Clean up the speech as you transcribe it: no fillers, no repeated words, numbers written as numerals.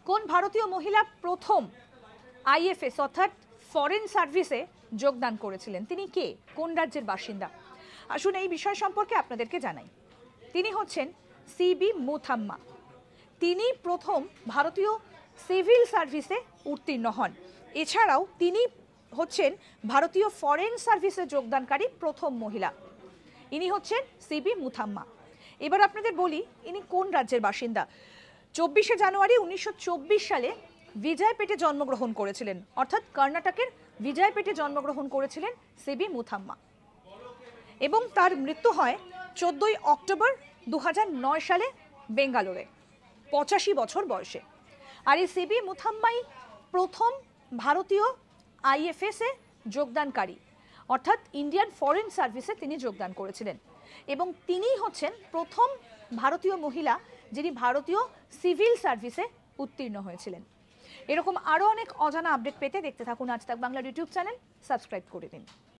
কোন ভারতীয় মহিলা প্রথম আইএফএস অর্থাৎ ফরেন সার্ভিসে যোগদান করেছিলেন? তিনি কে, কোন রাজ্যের বাসিন্দা? আসুন এই বিষয় সম্পর্কে আপনাদেরকে জানাই। তিনি হচ্ছেন সিবি মুথাম্মা। তিনি প্রথম ভারতীয় সিভিল সার্ভিসে উত্তীর্ণ হন। এছাড়াও তিনি হচ্ছেন ভারতীয় ফরেন সার্ভিসে যোগদানকারী প্রথম মহিলা। ইনি হচ্ছেন সিবি মুথাম্মা। এবার আপনাদের বলি ইনি কোন রাজ্যের বাসিন্দা। 24শে জানুয়ারি 1924 সালে বিজয়পেটে জন্মগ্রহণ করেছিলেন, অর্থাৎ কর্ণাটকের বিজয়পেটে জন্মগ্রহণ করেছিলেন সিবি মুথাম্মা, এবং তার মৃত্যু হয় 14ই অক্টোবর 2009 সালে বেঙ্গালোরে 85 বছর বয়সে। আর এই সিবি মুথাম্মাই প্রথম ভারতীয় আইএফএসে যোগদানকারী, অর্থাৎ ইন্ডিয়ান ফরেন সার্ভিসে তিনি যোগদান করেছিলেন, এবং তিনিই হচ্ছেন প্রথম ভারতীয় মহিলা যিনি ভারতীয় সিভিল সার্ভিসে উত্তীর্ণ হয়েছিলেন। এরকম আরও অনেক অজানা আপডেট পেতে দেখতে থাকুন আজ তাক বাংলার ইউটিউব চ্যানেল, সাবস্ক্রাইব করে দিন।